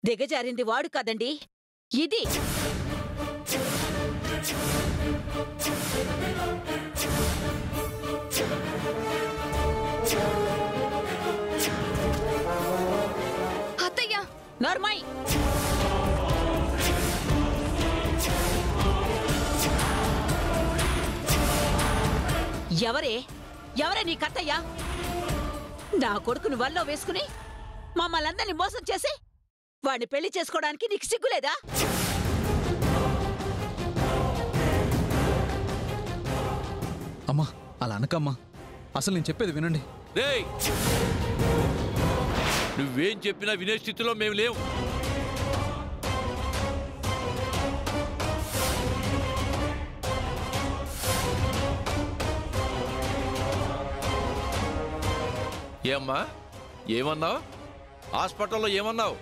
దిగజారింది వాడు కాదండి, ఇది. అత్తయ్య! నార్మై! ఎవరే నీ కత్తయ్య? నా కొడుకుని వల్లో వేసుకుని మమ్మల్ందరినీ మోసం చేసి వాడిని పెళ్లి చేసుకోవడానికి నీకు సిగ్గులేదా? అమ్మా అలా అనకమ్మా, అసలు నేను చెప్పేది వినండి. నువ్వేం చెప్పినా వినే స్థితిలో మేము లేవు. ఏమ్మా, ఏమన్నావు? హాస్పిటల్లో ఏమన్నావు?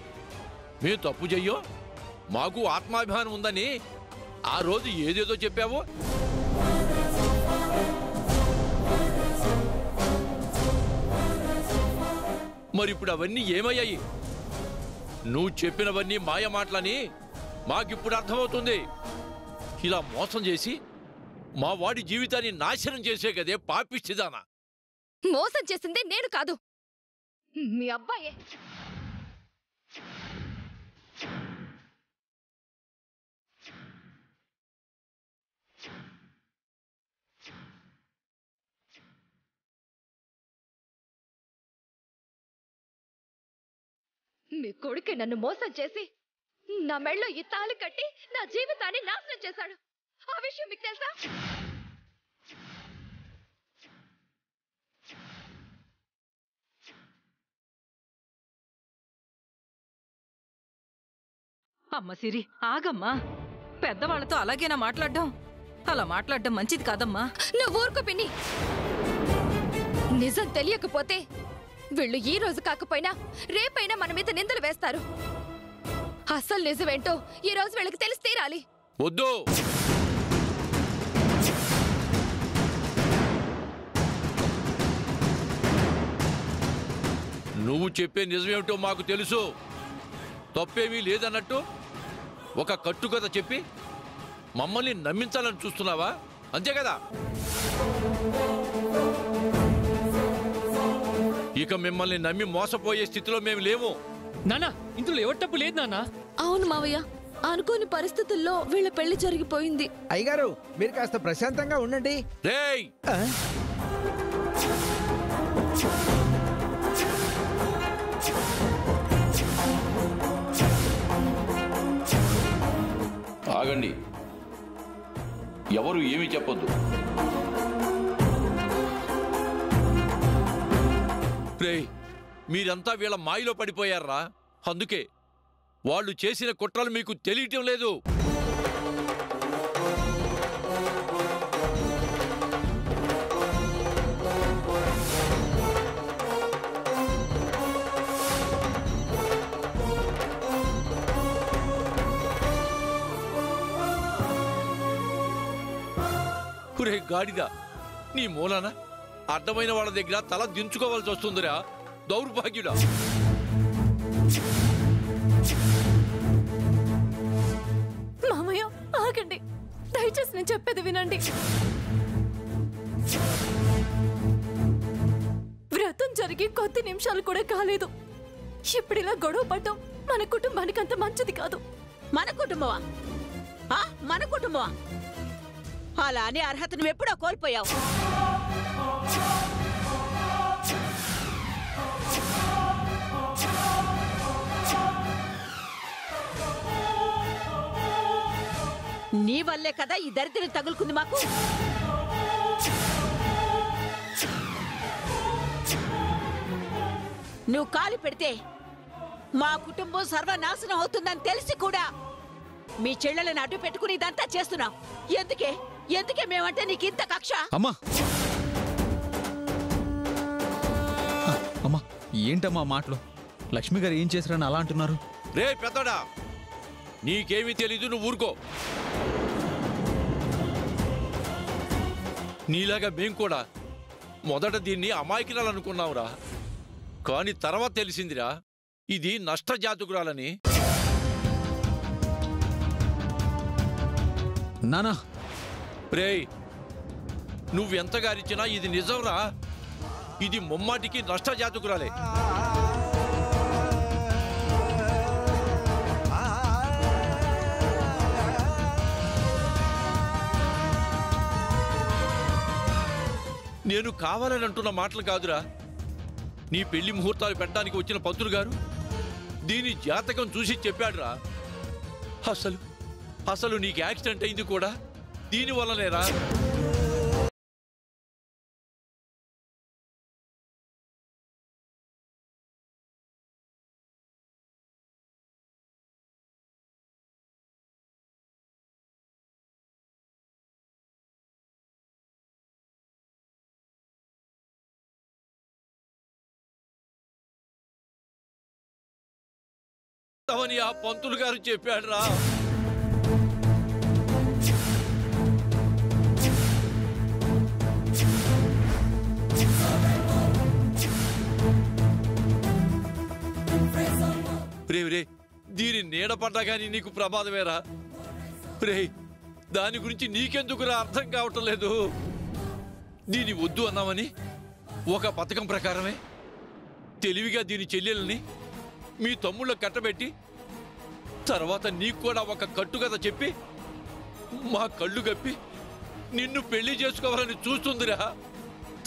మేము తప్పు చెయ్యో, మాకు ఆత్మాభిమానం ఉందని ఆ రోజు ఏదేదో చెప్పావు. మరిప్పుడు అవన్నీ ఏమయ్యాయి? నువ్వు చెప్పినవన్నీ మాయ మాటలని మాకిప్పుడు అర్థమవుతుంది. ఇలా మోసం చేసి మా వాడి జీవితాన్ని నాశనం చేసే కదే పాపిష్టిదానా. మోసం చేసింది నేను కాదు, మీ అబ్బాయే. మీ కొడుకే నన్ను మోసం చేసి నా మెళ్ళో ఈ తాళి కట్టి నా జీవితాన్ని నాశనం చేశాడు. ఆ విషయం మీకు తెలుసా? అమ్మ సిరి, ఆగమ్మా. పెద్దవాళ్లతో అలాగేనా మాట్లాడడం? అలా మాట్లాడడం మంచిది కాదమ్మా. నువ్వు ఊరుకో పిన్ని. నిజం తెలియకపోతే వీళ్ళు ఈ రోజు కాకపోయినా రేపైనా మన మీద నిందలు వేస్తారు. అసలు నిజమేంటో ఈ రోజు వీళ్ళకి తెలిసి తీరాలి. వద్దు, నువ్వు చెప్పే నిజమేమిటో మాకు తెలుసు. తప్పేమీ లేదన్నట్టు ఒక కట్టుకథ చెప్పి మమ్మల్ని నమ్మించాలని చూస్తున్నావా? అంతే కదా? ఇక మిమ్మల్ని నమ్మి మోసపోయే స్థితిలో మేము లేము. నానా, ఇందులో ఎవరి తప్పు లేదు నాన్న. అవును మావయ్య, అనుకోని పరిస్థితుల్లో వీళ్ళ పెళ్లి జరిగిపోయింది. అయ్యగారు, మీరు కాస్త ప్రశాంతంగా ఉండండి. రేయ్, ఆగండి, ఎవరు ఏమీ చెప్పొద్దు. రేయ్, మీరంతా వీళ్ళ మాయలో పడిపోయారా? అందుకే వాళ్ళు చేసిన కుట్రలు మీకు తెలియటం లేదు. రే గాడిద, నీ మూలన అడ్డమైన వాళ్ళ దగ్గర తల దించుకోవాల్సి వస్తుందిరా, దౌర్భాగ్యుడా. మామయ్య ఆగండి, దయచేసి నేను చెప్పేది వినండి. వ్రతం జరిగి కొద్ది నిమిషాలు కూడా కాలేదు. ఇప్పుడు ఇలా గొడవ పడ్డం మన కుటుంబానికి అంత మంచిది కాదు. మన కుటుంబమా? మన కుటుంబమా? అలా అనే అర్హత నువ్వెప్పుడో కోల్పోయావు. నీ వల్లే కదా ఈ దరిద్రం తగులుకుంది మాకు. నువ్వు కాలు పెడితే మా కుటుంబం సర్వనాశనం అవుతుందని తెలిసి కూడా మీ చెల్లెలను అడ్డు పెట్టుకుని ఇదంతా చేస్తున్నావు. ఎందుకే మేమంటే నీకు ఇంత కక్ష? అమ్మా అమ్మా, ఏంటమ్మా మాటలు? లక్ష్మి గారు ఏం చేశారని అలా అంటున్నారు? రే పెద్దడా, నీకేమీ తెలీదు, నువ్వు ఊరుకో. నీలాగా మేం కూడా మొదట దీన్ని అమాయకురాలనుకున్నావురా, కాని తర్వాత తెలిసిందిరా ఇది నష్టజాతకురాలని. నానా రేయ్, నువ్వెంతగా అరిచినా ఇది నిజంరా. ఇది ముమ్మాటికి నష్టజాతకురాలే. నేను కావాలని అంటున్న మాటలు కాదురా. నీ పెళ్లి ముహూర్తాలు పెట్టడానికి వచ్చిన పంతులు గారు దీని జాతకం చూసి చెప్పాడురా. అసలు నీకు యాక్సిడెంట్ అయింది కూడా దీనివల్లనేరా. అవని ఆ పంతులు గారు చెప్పాడురా. రే, దీని నీడ పడ్డా కానీ నీకు ప్రమాదమేరా. రే, దాని గురించి నీకెందుకురా అర్థం కావటం లేదు. దీని వద్దు అన్నామని ఒక పథకం ప్రకారమే తెలివిగా దీని చెల్లెల్ని మీ తమ్ముళ్ళ కట్టబెట్టి తర్వాత నీకు కూడా ఒక కట్టుకథ చెప్పి మా కళ్ళు కప్పి నిన్ను పెళ్లి చేసుకోవాలని చూస్తుందిరా.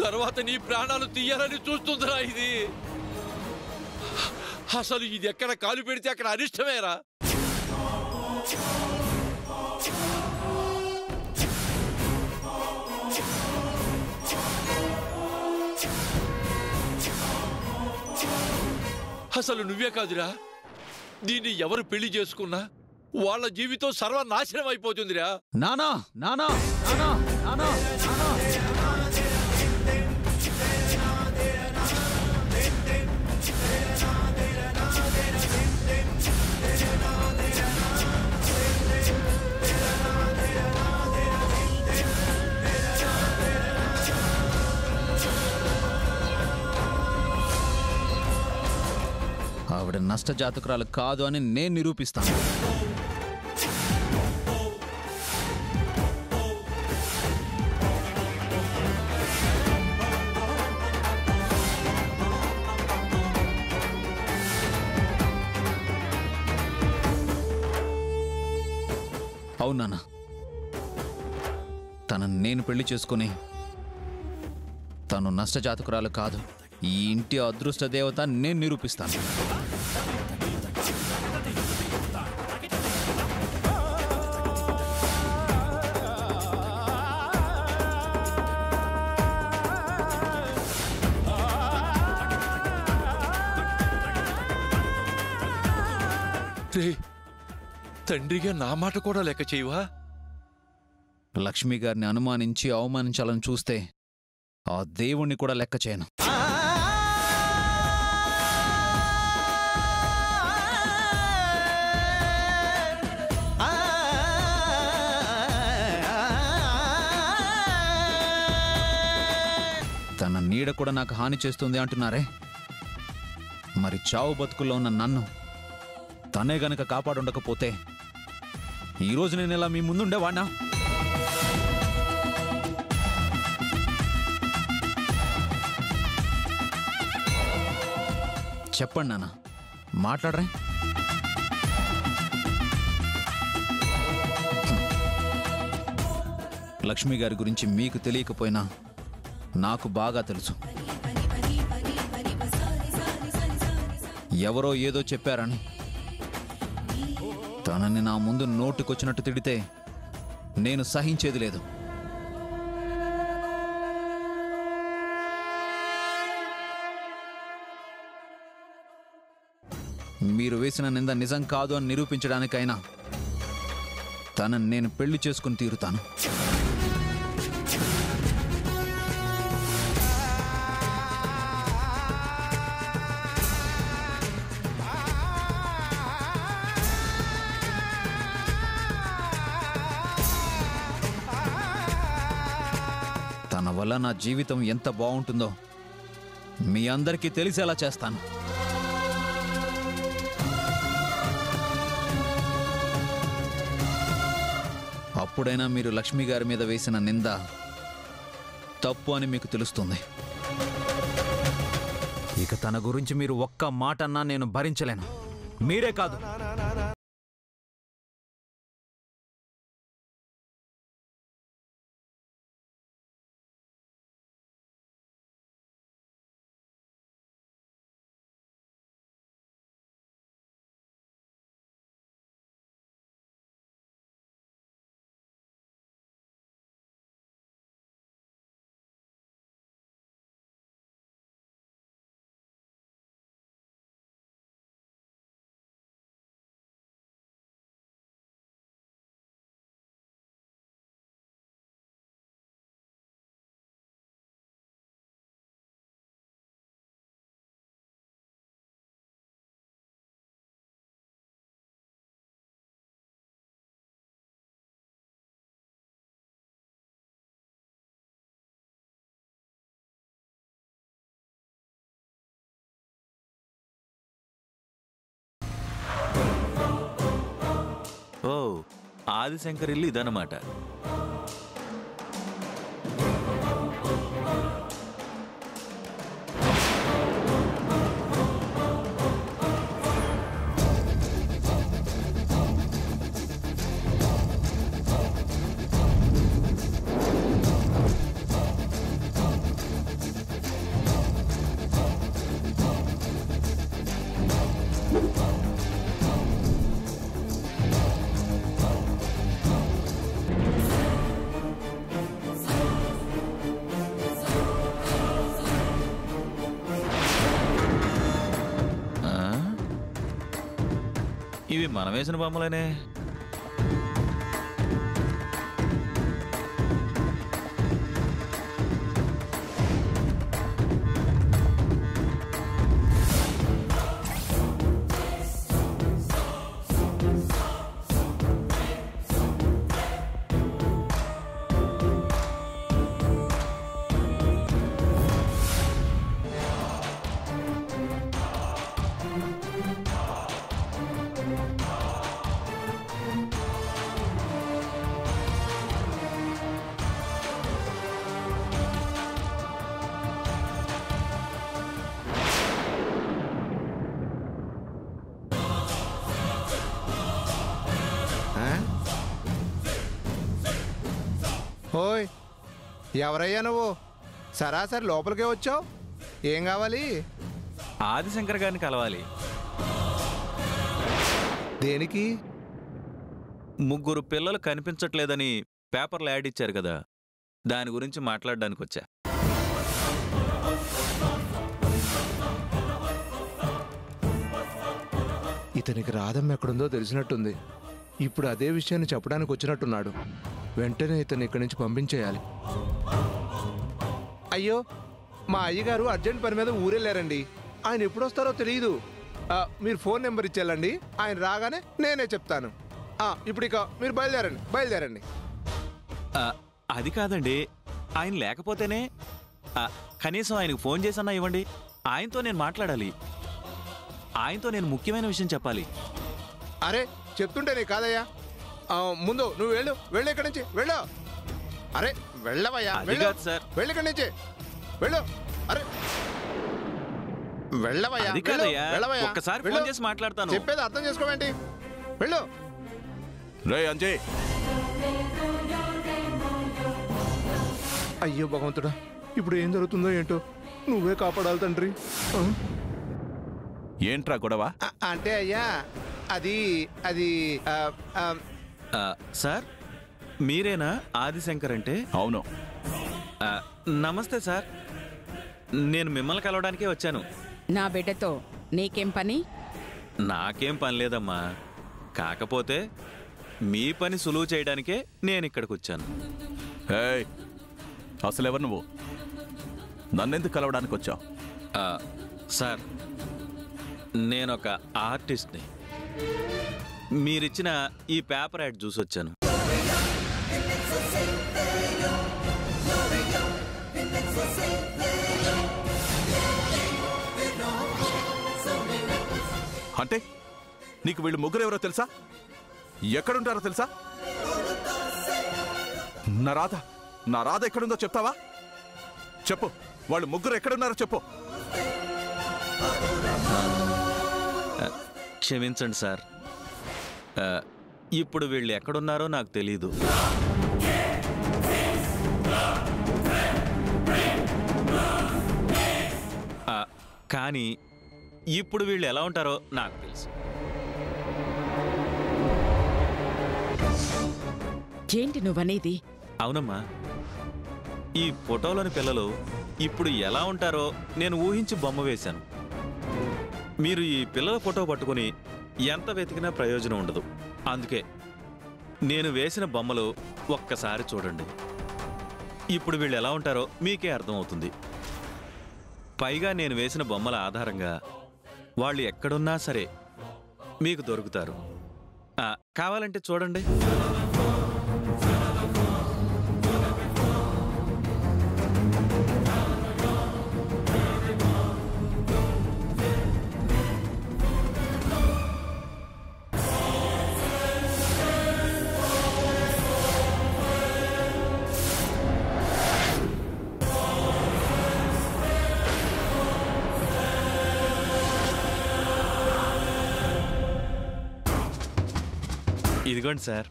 తర్వాత నీ ప్రాణాలు తీయాలని చూస్తుందిరా. ఇది అసలు ఇది ఎక్కడ కాలు పెడితే అక్కడ అరిష్టమేరా. అసలు నువ్వే కాదురా, దీన్ని ఎవరు పెళ్లి చేసుకున్నా వాళ్ళ జీవితం సర్వనాశనం అయిపోతుందిరా. నానా నానా నానా నానా నానా ఆవిడ నష్టజాతకురాలు కాదు అని నేను నిరూపిస్తాను. అవునా, తనను నేను పెళ్లి చేసుకుని తను నష్టజాతకురాలు కాదు, ఈ ఇంటి అదృష్ట దేవత నేను నిరూపిస్తాను. తండ్రిగా నా మాట కూడా లెక్క చేయవా? లక్ష్మి గారిని అనుమానించి అవమానించాలని చూస్తే ఆ దేవుణ్ణి కూడా లెక్క చేయను. తన నీడ కూడా నాకు హాని చేస్తుంది అంటున్నారే, మరి చావు బతుకుల్లో ఉన్న నన్ను తనే గనక కాపాడుండకపోతే ఈరోజు నేను ఇలా మీ ముందుండేవాణ్ణా? చెప్పండి నాన్న, మాట్లాడరే. లక్ష్మి గారి గురించి మీకు తెలియకపోయినా నాకు బాగా తెలుసు. ఎవరో ఏదో చెప్పారని తనని నా ముందు నోటికొచ్చినట్టు తిడితే నేను సహించేది లేదు. మీరు వేసిన నింద నిజం కాదు అని నిరూపించడానికైనా తనని నేను పెళ్లి చేసుకుని తీరుతాను. తన వల్ల నా జీవితం ఎంత బాగుంటుందో మీ అందరికీ తెలిసేలా చేస్తాను. ఎప్పుడైనా మీరు లక్ష్మి గారి మీద వేసిన నింద తప్పు అని మీకు తెలుస్తుంది. ఇక తన గురించి మీరు ఒక్క మాట అన్నా నేను భరించలేను. మీరే కాదు, ఓ ఆదిశంకర్ ఇల్లు ఇదన్నమాట. ఇవి మనం వేసిన బొమ్మలేనే. ఓయ్, ఎవరయ్యా నువ్వు? సరాసరి లోపలికే వచ్చావు. ఏం కావాలి? ఆదిశంకర్ గారిని కలవాలి. దేనికి? ముగ్గురు పిల్లలు కనిపించట్లేదని పేపర్లో యాడ్ ఇచ్చారు కదా, దాని గురించి మాట్లాడడానికి వచ్చా. ఇతనికి రాధమ్మ ఎక్కడుందో తెలిసినట్టుంది. ఇప్పుడు అదే విషయాన్ని చెప్పడానికి వచ్చినట్టున్నాడు. వెంటనే ఇతన్ని ఇక్కడి నుంచి పంపించేయాలి. అయ్యో, మా అయ్యగారు అర్జెంట్ పని మీద ఊరెళ్ళారండి. ఆయన ఎప్పుడు వస్తారో తెలియదు. మీరు ఫోన్ నెంబర్ ఇచ్చేయాలండి. ఆయన రాగానే నేనే చెప్తాను. ఇప్పుడు ఇక మీరు బయలుదేరండి. అది కాదండి, ఆయన లేకపోతేనే కనీసం ఆయనకు ఫోన్ చేసన్నా ఇవ్వండి. ఆయనతో నేను మాట్లాడాలి. ఆయనతో నేను ముఖ్యమైన విషయం చెప్పాలి. అరే చెప్తుంటేనే కాదయ్యా. ముందు నువ్వు వెళ్ళు ఇక్కడి నుంచి వెళ్ళు. అరే వెళ్ళవయ్యా, సార్ వెళ్ళి ఇక్కడి నుంచి వెళ్ళు. అరే వెళ్ళవయ్యా, ఒక్కసారి ఫోన్ చేసి మాట్లాడతాను. చెప్పేది అర్థం చేసుకోవేంటి? వెళ్ళు. రే అంజయ్. అయ్యో భగవంతుడా, ఇప్పుడు ఏం జరుగుతుందో ఏంటో, నువ్వే కాపాడాలి తండ్రి. ఏంట్రా గొడవ? అంటే అయ్యా అది సార్ మీరేనా ఆదిశంకర్ అంటే? అవును. నమస్తే సార్, నేను మిమ్మల్ని కలవడానికే వచ్చాను. నా బిడ్డతో నీకేం పని? నాకేం పని లేదమ్మా, కాకపోతే మీ పని సులువు చేయడానికే నేను ఇక్కడికి వచ్చాను. అసలు ఎవరు నువ్వు? నన్నెందుకు కలవడానికి వచ్చావు? సార్, నేనొక ఆర్టిస్ట్ని. మీరిచ్చిన ఈ పేపర్ యాడ్ చూసి వచ్చాను. అంటే నీకు వీళ్ళు ముగ్గురు ఎవరో తెలుసా? ఎక్కడుంటారో తెలుసా? నా రాధ ఎక్కడుందో చెప్తావా? చెప్పు, వాళ్ళు ముగ్గురు ఎక్కడున్నారో చెప్పు. క్షమించండి సార్, ఇప్పుడు వీళ్ళు ఎక్కడున్నారో నాకు తెలీదు. కానీ ఇప్పుడు వీళ్ళు ఎలా ఉంటారో నాకు తెలుసు. ఏంటి నువ్వనేది? అవునమ్మా, ఈ ఫోటోలోని పిల్లలు ఇప్పుడు ఎలా ఉంటారో నేను ఊహించి బొమ్మ వేశాను. మీరు ఈ పిల్లల ఫోటో పట్టుకుని ఎంత వెతికినా ప్రయోజనం ఉండదు. అందుకే నేను వేసిన బొమ్మలు ఒక్కసారి చూడండి. ఇప్పుడు వీళ్ళు ఎలా ఉంటారో మీకే అర్థమవుతుంది. పైగా నేను వేసిన బొమ్మల ఆధారంగా వాళ్ళు ఎక్కడున్నా సరే మీకు దొరుకుతారు. కావాలంటే చూడండి. ఇదిగోండి సార్.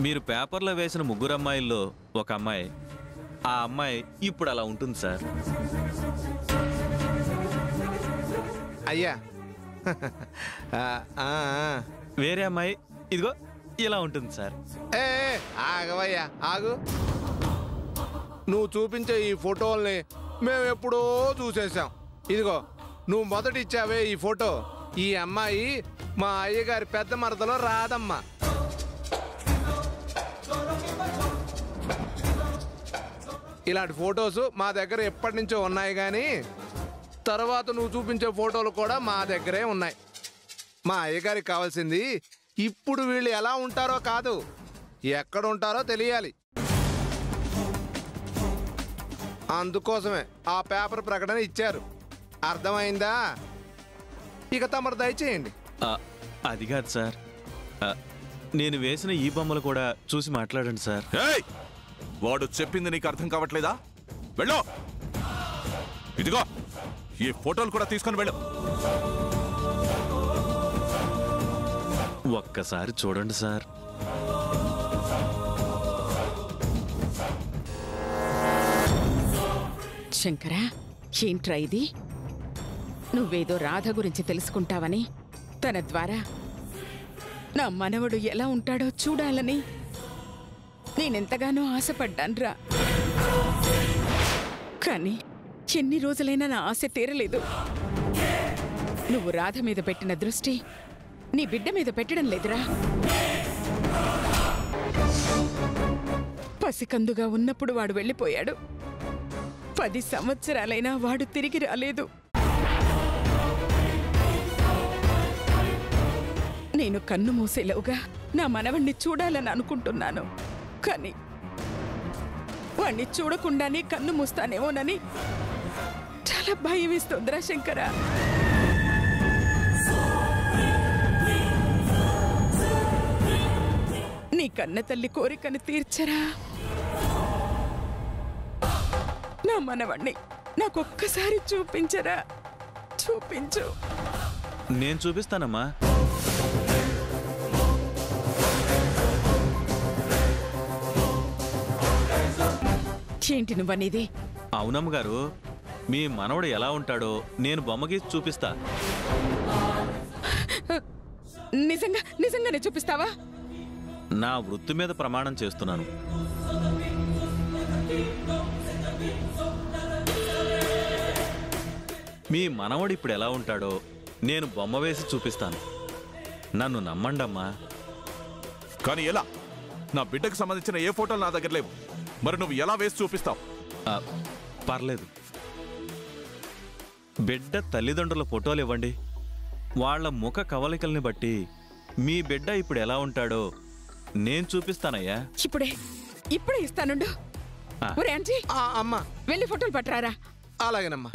మీరు పేపర్లో వేసిన ముగ్గురు అమ్మాయిల్లో ఒక అమ్మాయి, ఆ అమ్మాయి ఇప్పుడు అలా ఉంటుంది సార్. అయ్యా వేరే అమ్మాయి ఇదిగో ఇలా ఉంటుంది సార్. ఆగవయ్యా, ఆగు. నువ్వు చూపించే ఈ ఫోటోల్ని మేము ఎప్పుడో చూసేసాం. ఇదిగో నువ్వు మొదట ఇచ్చావే ఈ ఫోటో, ఈ అమ్మాయి మా అయ్యగారి పెద్ద మరదలో రాధమ్మ. ఇలాంటి ఫొటోస్ మా దగ్గర ఎప్పటి నుంచో ఉన్నాయి, కానీ తర్వాత నువ్వు చూపించే ఫోటోలు కూడా మా దగ్గరే ఉన్నాయి. మా అయ్యగారికి కావాల్సింది ఇప్పుడు వీళ్ళు ఎలా ఉంటారో కాదు, ఎక్కడ ఉంటారో తెలియాలి. అందుకోసమే ఆ పేపర్ ప్రకటన ఇచ్చారు. అర్థమైందా? ఇక తమరు దయచేయండి. అది కాదు సార్, నేను వేసిన ఈ బొమ్మలు కూడా చూసి మాట్లాడండి సార్. వాడు చెప్పింది నీకు అర్థం కావట్లేదా? వెళ్ళు. ఇదిగో ఈ ఫోటోలు కూడా తీసుకొని వెళ్ళు. ఒక్కసారి చూడండి సార్. శంకరా, ఏంట్రా ఇది? నువ్వేదో రాధ గురించి తెలుసుకుంటావని, తన ద్వారా నా మనవడు ఎలా ఉంటాడో చూడాలని నేనెంతగానో ఆశపడ్డాన్రా. కానీ ఎన్ని రోజులైనా నా ఆశ తీరలేదు. నువ్వు రాధ మీద పెట్టిన దృష్టి నీ బిడ్డ మీద పెట్టడం లేదురా. పసికందుగా ఉన్నప్పుడు వాడు వెళ్ళిపోయాడు. 10 సంవత్సరాలైనా వాడు తిరిగి రాలేదు. నేను కన్ను మూసేలోగా నా మనవణ్ణి చూడాలని అనుకుంటున్నాను. కానీ వాణ్ణి చూడకుండానే కన్ను మూస్తానేమోనని చాలా భయం వేస్తోందిరా శంకరా. నీ కన్న తల్లి కోరికను తీర్చరా. నా మనవణ్ణి నాకొక్కసారి చూపించరా. చూపించు. నేను చూపిస్తానమ్మా. ఏంటి నువ్వనేది? అవునమ్మ గారు, మీ మనవడు ఎలా ఉంటాడో నేను బొమ్మ గీసి చూపిస్తా. నిజంగానే చూపిస్తావా? నా వృత్తి మీద ప్రమాణం చేస్తున్నాను. మీ మనవడు ఇప్పుడు ఎలా ఉంటాడో నేను బొమ్మ వేసి చూపిస్తాను. నన్ను నమ్మండమ్మా. కానీ ఎలా? నా బిడ్డకు సంబంధించిన ఏ ఫోటోలు నా దగ్గర లేవు. మరి నువ్వు ఎలా వేసి చూపిస్తావు? పర్లేదు, బిడ్డ తల్లిదండ్రుల ఫోటోలు ఇవ్వండి. వాళ్ల ముఖ కవలికల్ని బట్టి మీ బిడ్డ ఇప్పుడు ఎలా ఉంటాడో నేను చూపిస్తానయ్యా. ఇప్పుడే ఇస్తానుండు. ఒరే ఆంటీ అమ్మా వెళ్ళి ఫోటోలు పట్టరారా. అలాగేనమ్మా.